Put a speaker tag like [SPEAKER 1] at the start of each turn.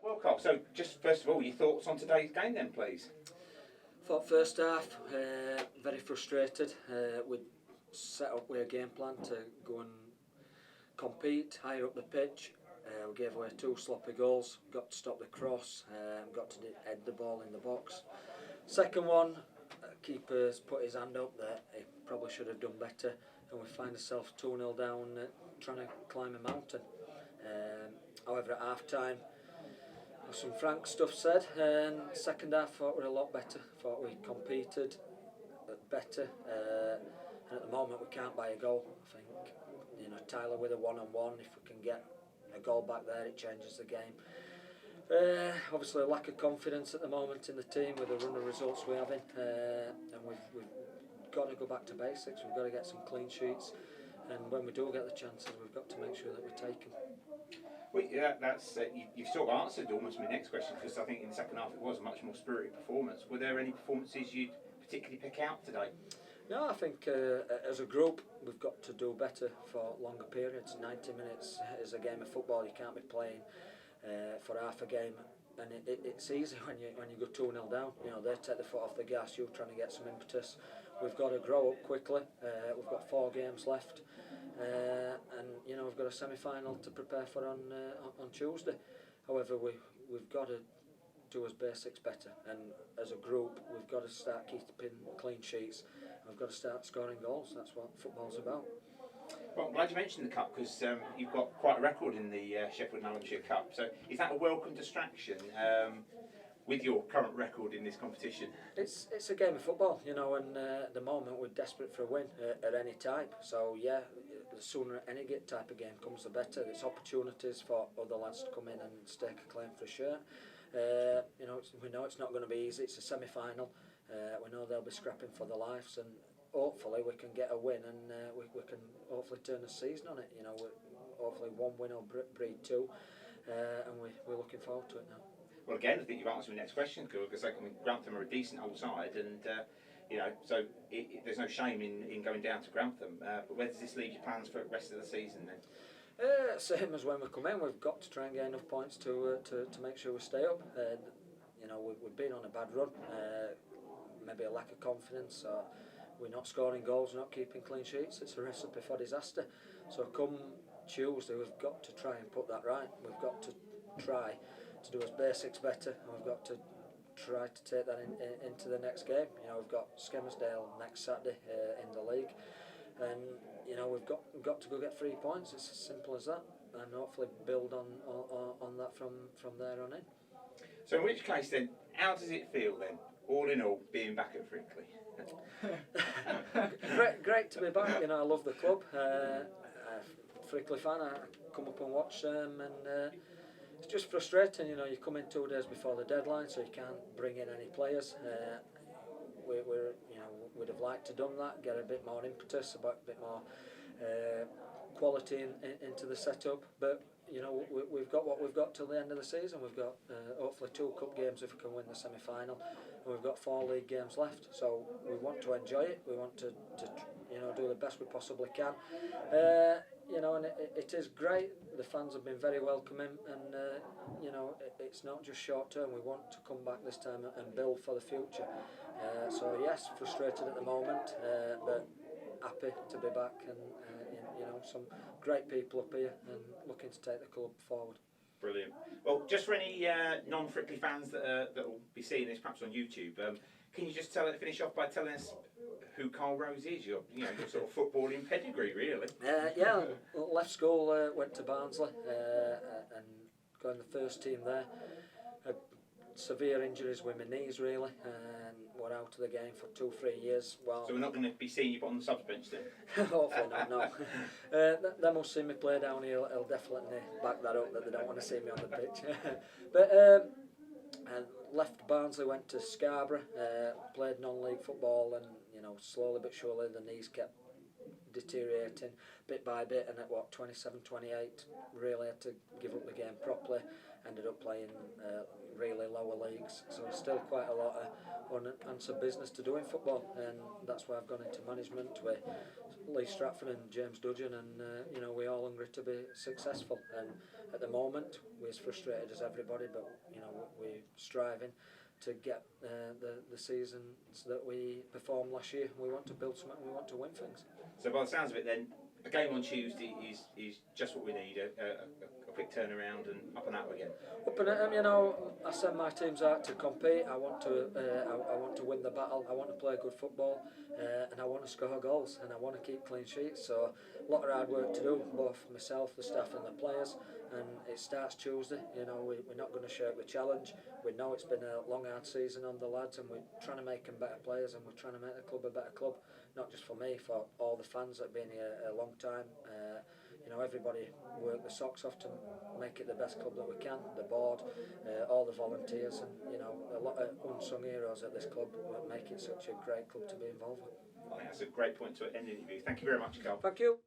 [SPEAKER 1] Well, Carl, so just first of all, your thoughts on today's game then, please?
[SPEAKER 2] Thought first half, very frustrated. We set up with a game plan to go and compete higher up the pitch. We gave away 2 sloppy goals, got to stop the cross, got to head the ball in the box. Second one, keeper's put his hand up that he probably should have done better, and we find ourselves 2-0 down, trying to climb a mountain. However, at half time, some frank stuff said, and second half thought we were a lot better. Thought we competed better, and at the moment we can't buy a goal. I think Tyler with a one-on-one. If we can get a goal back there, it changes the game. Obviously, a lack of confidence at the moment in the team with the run of results we're having, and we've got to go back to basics. We've got to get some clean sheets, and when we do get the chances, we've got to make sure that we take them.
[SPEAKER 1] Well, yeah, that's you've sort of answered almost my next question, because I think in the second half it was a much more spirited performance. Were there any performances you'd particularly pick out today?
[SPEAKER 2] No, I think as a group we've got to do better for longer periods. 90 minutes is a game of football. You can't be playing for half a game, and it's easy when you go 2-0 down. They take the foot off the gas. You're trying to get some impetus. We've got to grow up quickly. We've got 4 games left. And we've got a semi-final to prepare for on Tuesday. However, we've got to do as basics better, and as a group we've got to start keeping clean sheets, and we've got to start scoring goals. That's what football's about.
[SPEAKER 1] Well, I'm glad you mentioned the Cup, because you've got quite a record in the Sheffield and Hallamshire Cup. So is that a welcome distraction with your current record in this competition?
[SPEAKER 2] It's a game of football, and at the moment we're desperate for a win at any type. So yeah, the sooner any type of game comes, the better. There's opportunities for other lads to come in and stake a claim for a shirt. We know it's not going to be easy. It's a semi-final. We know they'll be scrapping for their lives, and hopefully we can get a win, and we can hopefully turn the season on it. Hopefully 1 win will breed 2, and we're looking forward to it now.
[SPEAKER 1] Well, again, I think you've answered my next question, because Grantham are a decent old side, and so there's no shame in going down to Grantham. But where does this leave your plans for the rest of the season then?
[SPEAKER 2] Same as when we come in, we've got to try and get enough points to make sure we stay up. We've been on a bad run, maybe a lack of confidence, or we're not scoring goals, not keeping clean sheets. It's a recipe for disaster. So come Tuesday, we've got to try and put that right. We've got to try to do as basics better, and we've got to try to take that into the next game. We've got Skelmersdale next Saturday in the league, and we've got to go get 3 points. It's as simple as that, and hopefully build on that from there on in.
[SPEAKER 1] So in which case then, how does it feel then, all in all, being back at Frickley?
[SPEAKER 2] Great to be back. I love the club. Frickley fan. I come up and watch them, and it's just frustrating. You come in 2 days before the deadline, so you can't bring in any players. We'd have liked to done that, get a bit more impetus, a bit more quality into the setup. But we've got what we've got till the end of the season. We've got hopefully 2 cup games if we can win the semi-final, and we've got 4 league games left. So we want to enjoy it. We want to do the best we possibly can. And it is great. The fans have been very welcoming, and it's not just short term. We want to come back this time and build for the future. So yes, frustrated at the moment, but happy to be back, and some great people up here, and looking to take the club forward.
[SPEAKER 1] Brilliant. Well, just for any non-Frickley fans that will be seeing this perhaps on YouTube, can you just finish off by telling us who Karl Rose is? Your sort of footballing pedigree, really.
[SPEAKER 2] Yeah, left school, went to Barnsley, and got in the first team there. Had severe injuries with my knees, really, and were out of the game for 2-3 years. Well,
[SPEAKER 1] so we're not going to be seeing you on the subs bench then?
[SPEAKER 2] Hopefully not, no. They must see me play down here. I'll definitely back that up, that they don't want to see me on the pitch. But I left Barnsley, went to Scarborough, played non-league football, and slowly but surely the knees kept deteriorating bit by bit, and at 27, 28, really had to give up the game properly. Ended up playing really lower leagues, so there's still quite a lot of unanswered business to do in football, and that's why I've gone into management with Lee Stratford and James Dudgeon, and we're all hungry to be successful. And at the moment, we're as frustrated as everybody, but we're striving to get the seasons that we performed last year. We want to build something, we want to win things.
[SPEAKER 1] So by the sounds of it then, a game on Tuesday is just what we need, a quick turnaround and up and out again.
[SPEAKER 2] Up and I send my teams out to compete. I want to win the battle. I want to play good football, and I want to score goals, and I want to keep clean sheets. So a lot of hard work to do, both myself, the staff, and the players. And it starts Tuesday. We're not going to shirk the challenge. We know it's been a long, hard season on the lads, and we're trying to make them better players, and we're trying to make the club a better club. Not just for me, for all the fans that have been here a long time. Everybody work the socks off to make it the best club that we can. The board, all the volunteers, and a lot of unsung heroes at this club that make it such a great club to be involved with.
[SPEAKER 1] I think that's a great point to end the interview. Thank you very much, Karl.
[SPEAKER 2] Thank you.